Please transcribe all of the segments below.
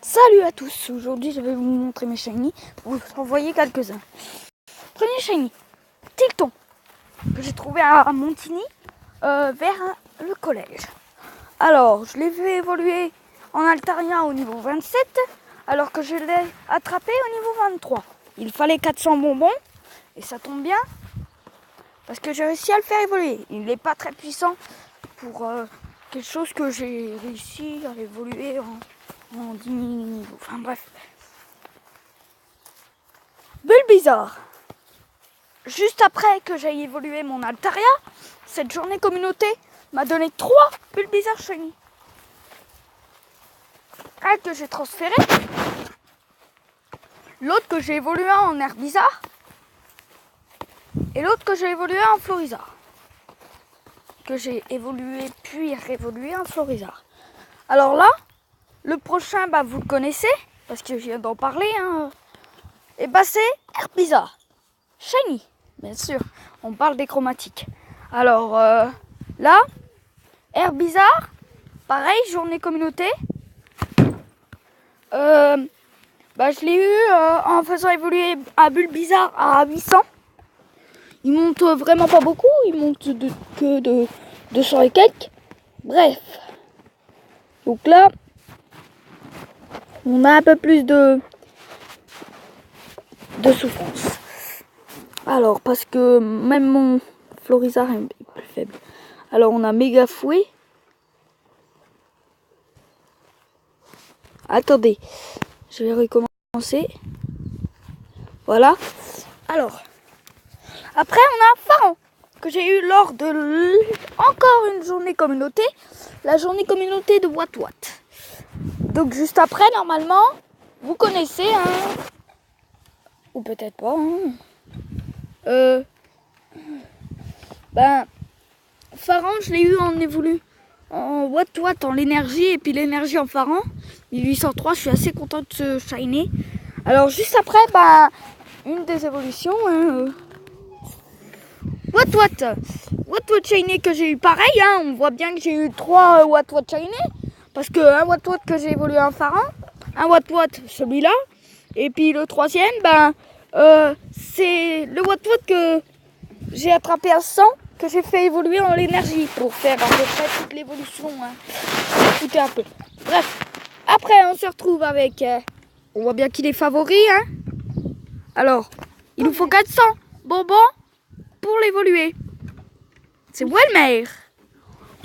Salut à tous, aujourd'hui je vais vous montrer mes shiny, vous en voyez quelques-uns. Premier shiny, Tilton, que j'ai trouvé à Montigny, vers le collège. Alors, je l'ai vu évoluer en Altaria au niveau 27, alors que je l'ai attrapé au niveau 23. Il fallait 400 bonbons, et ça tombe bien, parce que j'ai réussi à le faire évoluer. Il n'est pas très puissant pour quelque chose que j'ai réussi à évoluer en 10 niveaux. Enfin bref. Bulbizarre. Juste après que j'ai évolué mon Altaria, cette journée communauté m'a donné 3 Bulbizarre shiny. Un que j'ai transféré, l'autre que j'ai évolué en Herbizarre, et l'autre que j'ai évolué en Florizarre. Que j'ai évolué puis réévolué en Florizarre. Alors là, le prochain, vous le connaissez, parce que je viens d'en parler. Et c'est Herbizarre. Shiny, bien sûr. On parle des chromatiques. Alors là, Herbizarre, pareil, journée communauté. Je l'ai eu en faisant évoluer un Bulbizarre à 800. Il monte vraiment pas beaucoup, il monte que de 200 et quelques. Bref. Donc là, on a un peu plus de souffrance. Alors, parce que même mon Florizarre est plus faible. Alors, on a méga fouet. Attendez, je vais recommencer. Voilà. Alors, après, on a Pharaon, que j'ai eu lors de encore une journée communauté. La journée communauté de What What. Donc, juste après, normalement, vous connaissez, ou peut-être pas, Pharaon, je l'ai eu en évolu en What What en l'énergie et puis l'énergie en Pharaon 1803. Je suis assez content de ce shiny. Alors juste après, une des évolutions, What What shiny que j'ai eu pareil. On voit bien que j'ai eu 3 What What shiny parce que un What What que j'ai évolué en Pharaon, un What What celui-là, et puis le troisième, c'est le What What que j'ai attrapé à 100, que j'ai fait évoluer en l'énergie pour faire à peu près toute l'évolution. Écoutez un peu. Bref, après on se retrouve avec, on voit bien qu'il est favori. Alors, il nous faut 400 bonbons pour l'évoluer. C'est Welmer.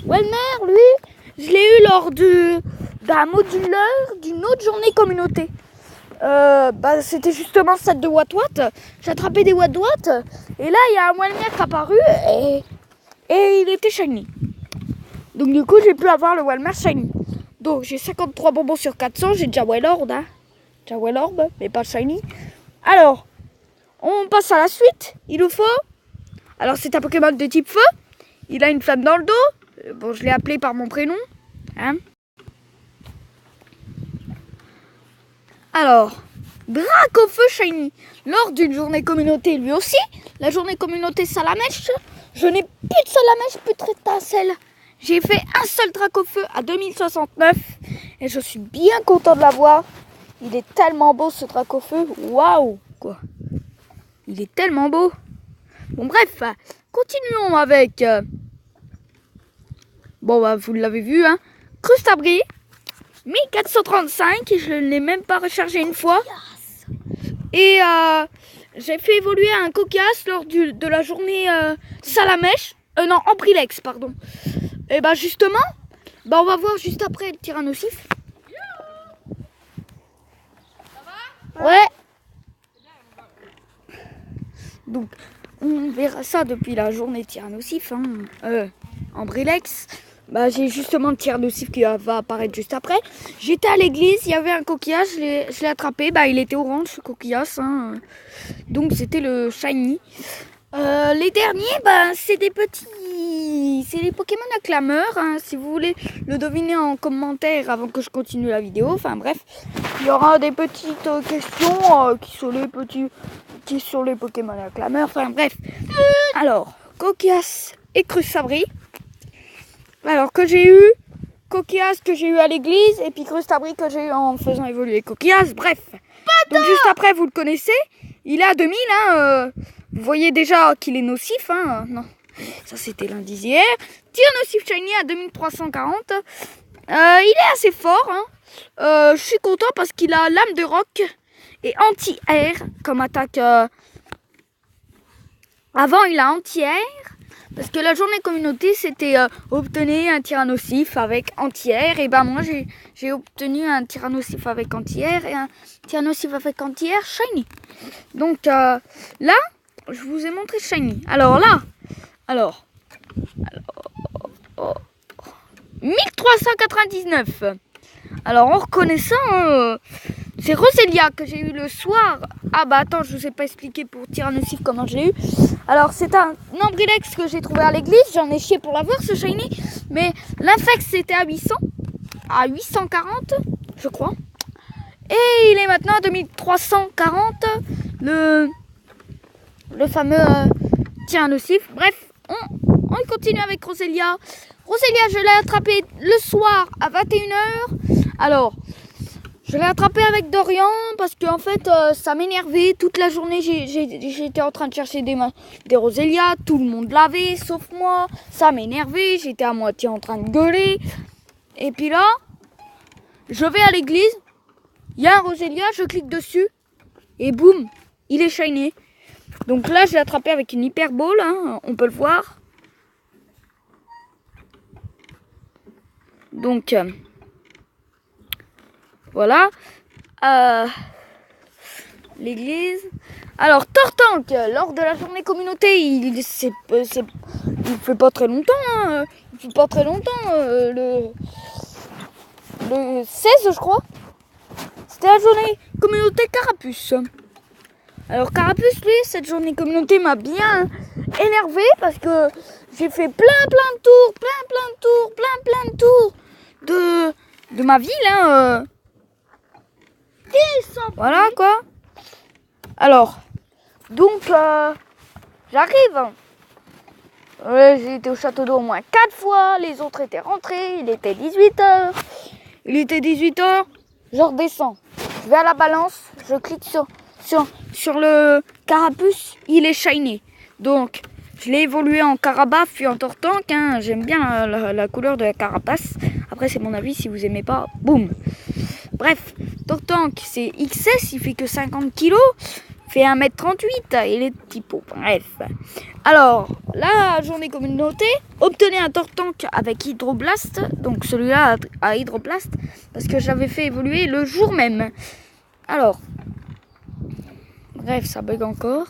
Welmer, lui, je l'ai eu lors d'un moduleur d'une autre journée communauté. C'était justement celle de What What. J'ai attrapé des What What et là il y a un Welmer qui est apparu et il était shiny. Donc du coup j'ai pu avoir le Welmer shiny. Donc j'ai 53 bonbons sur 400, j'ai déjà Wellord, déjà Wellorb, mais pas shiny. Alors on passe à la suite. Il nous faut, alors c'est un Pokémon de type feu. Il a une flamme dans le dos. Bon, je l'ai appelé par mon prénom. Alors, Dracofeu shiny. Lors d'une journée communauté, lui aussi, la journée communauté Salamèche, je n'ai plus de Salamèche, plus de étincelle. J'ai fait un seul Dracofeu à 2069 et je suis bien content de l'avoir. Il est tellement beau ce Dracofeu. Waouh, quoi. Il est tellement beau. Bon, bref, continuons avec. Vous l'avez vu, Crustabri. 1435, je ne l'ai même pas rechargé une fois. Et j'ai fait évoluer un cocasse lors de la journée Salamèche. Non, Ambrilex, pardon. Et justement, on va voir juste après le Tyrannosif. Ça va ? Ouais. Donc, on verra ça depuis la journée Tyrannosif. Ambrilex. J'ai justement le Tyrannosif qui va apparaître juste après. J'étais à l'église, il y avait un coquillage, je l'ai attrapé. Il était orange ce coquillage. Donc c'était le shiny. Les derniers, c'est des petits. C'est les Pokémon à clameur. Si vous voulez le deviner en commentaire avant que je continue la vidéo. Enfin bref, il y aura des petites questions qui sont les Pokémon à clameur. Enfin bref. Alors, coquillage et Crustabri. Alors que j'ai eu Coquillas que j'ai eu à l'église et puis Crustabri que j'ai eu en faisant évoluer Coquillas. Bref. Donc juste après, vous le connaissez. Il est à 2000. Vous voyez déjà qu'il est nocif. Non, ça c'était l'indice hier. Tyrannosif Shiny à 2340. Il est assez fort. Je suis content parce qu'il a lame de roc et anti-air comme attaque. Avant, il a anti-air. Parce que la journée communauté, c'était obtenir un tyrannosif avec anti-air. Et ben moi, j'ai obtenu un tyrannosif avec anti-air et un tyrannosif avec anti-air shiny. Donc là, je vous ai montré shiny. Alors là, 1399. Alors en reconnaissant, c'est Roselia que j'ai eu le soir. Ah bah attends, je vous ai pas expliqué pour tyrannosif comment j'ai eu. Alors c'est un Ambrilex que j'ai trouvé à l'église. J'en ai chié pour l'avoir ce shiny. Mais l'infex c'était à 800. À 840 je crois. Et il est maintenant à 2340. Le fameux tyrannosif. Bref, on continue avec Roselia. Roselia, je l'ai attrapé le soir à 21h. Alors, je l'ai attrapé avec Dorian parce que en fait, ça m'énervait. Toute la journée, j'étais en train de chercher des Roselia. Tout le monde l'avait, sauf moi. Ça m'énervait. J'étais à moitié en train de gueuler. Et puis là, je vais à l'église. Il y a un Roselia, je clique dessus. Et boum, il est shiny. Donc là, je l'ai attrapé avec une hyperbole. On peut le voir. Donc, voilà. L'église. Alors, Tortank, lors de la journée communauté, il fait pas très longtemps. Il fait pas très longtemps. Le 16, je crois. C'était la journée communauté Carapuce. Alors, Carapuce, lui, cette journée communauté m'a bien énervé parce que j'ai fait plein de tours, de ma ville. Voilà, quoi. Alors, donc, j'arrive. J'ai été au château d'eau au moins 4 fois. Les autres étaient rentrés. Il était 18h. Je redescends. Je vais à la balance. Je clique sur le Carapuce. Il est shiny. Donc, je l'ai évolué en Carabaf puis en Tortank. J'aime bien la couleur de la carapace. Après, c'est mon avis. Si vous aimez pas, boum. Bref, Tortank, c'est XS. Il fait que 50 kg. Fait 1m38. Il est petit pot. Bref. Alors, la journée communauté. Obtenez un Tortank avec Hydroblast. Donc, celui-là à Hydroblast. Parce que j'avais fait évoluer le jour même. Alors. Bref, ça bug encore.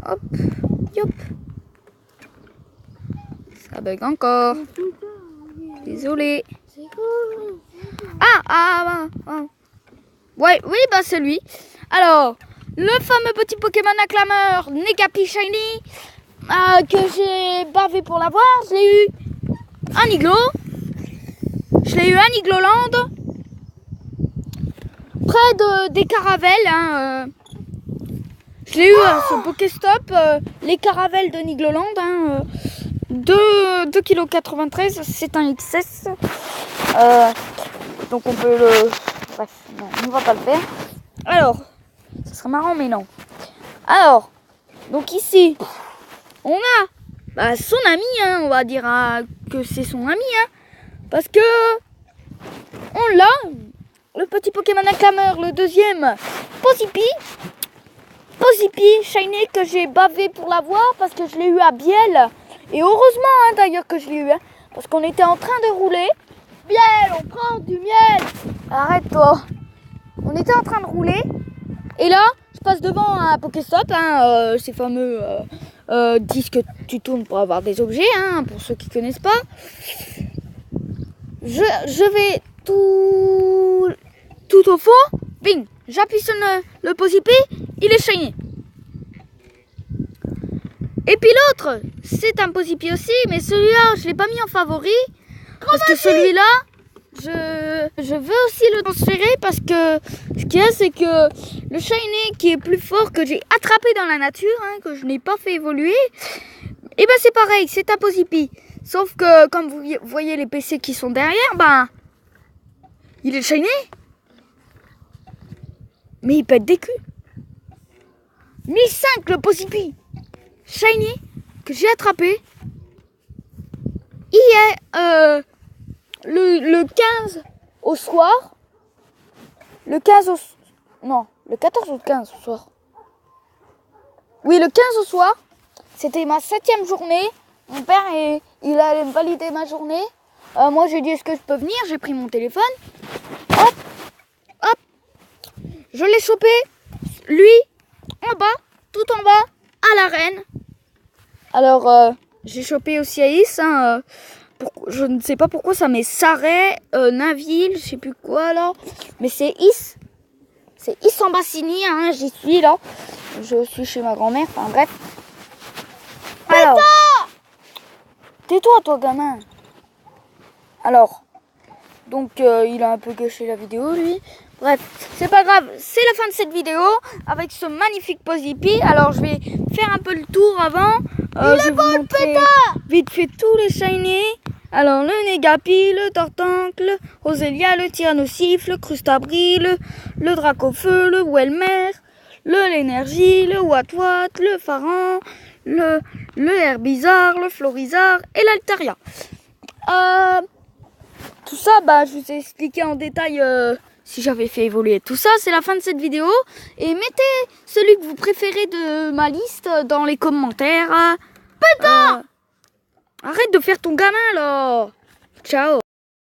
Hop. Yop. Ça bug encore. Désolé. Ouais, oui, bah c'est lui. Alors, le fameux petit Pokémon acclameur Negapi Shiny que j'ai bavé pour l'avoir. Je l'ai eu un Iglo. Je l'ai eu un Igloland. Près des caravelles. Je l'ai eu sur Pokéstop. Les caravelles de Nigloland. 2,93 kg. C'est un XS. Donc on peut le... Bref, non, on ne va pas le faire. Alors, ça serait marrant, mais non. Alors, donc ici, on a son ami, on va dire que c'est son ami, parce que on l'a, le petit Pokémon acclameur, le deuxième, Posipi shiny que j'ai bavé pour l'avoir parce que je l'ai eu à Biel. Et heureusement d'ailleurs que je l'ai eu, parce qu'on était en train de rouler. Biel, on prend du miel. Arrête-toi. On était en train de rouler. Et là, je passe devant un Pokéstop, ces fameux disques que tu tournes pour avoir des objets, pour ceux qui ne connaissent pas. Je vais tout au fond. Bing, j'appuie sur le Posipi, il est shiny. Et puis l'autre, c'est un Posipi aussi, mais celui-là, je ne l'ai pas mis en favori. Parce que celui-là, je veux aussi le transférer parce que ce qu'il y a, c'est que le shiny qui est plus fort que j'ai attrapé dans la nature, que je n'ai pas fait évoluer, et ben c'est pareil, c'est un Posipi. Sauf que, comme vous voyez les PC qui sont derrière, ben, il est shiny. Mais il pète des culs. 1005 le Possipi shiny que j'ai attrapé hier, le 15 au soir. Le 15 au... Non, le 14 ou le 15 au soir. Oui, le 15 au soir. C'était ma 7e journée. Mon père, il allait me valider ma journée. Moi, j'ai dit, est-ce que je peux venir? J'ai pris mon téléphone. Hop, hop. Je l'ai chopé, lui, en bas, tout en bas, à l'arène. Alors, j'ai chopé aussi Aïs. Je ne sais pas pourquoi ça met Sarret, Naville, je sais plus quoi là. Mais c'est Is. C'est Is en Bassini, hein, j'y suis là. Je suis chez ma grand-mère, enfin bref. Alors, tais-toi toi gamin. Alors, donc il a un peu gâché la vidéo lui. Bref, c'est pas grave, c'est la fin de cette vidéo avec ce magnifique Possipi. Alors je vais faire un peu le tour avant. Je vais vous montrer vite fait tous les shiny. Alors le Négapi, le Tortank, le Roselia, le Tyrannosif, le Crustabri, le Dracofeu, le Welmer, le L'énergie, le Watwat, le Pharan, le Herbizarre, le Florizarre et l'Altaria. Tout ça, je vous ai expliqué en détail si j'avais fait évoluer tout ça. C'est la fin de cette vidéo. Et mettez celui que vous préférez de ma liste dans les commentaires. Arrête de faire ton gamin là. Ciao.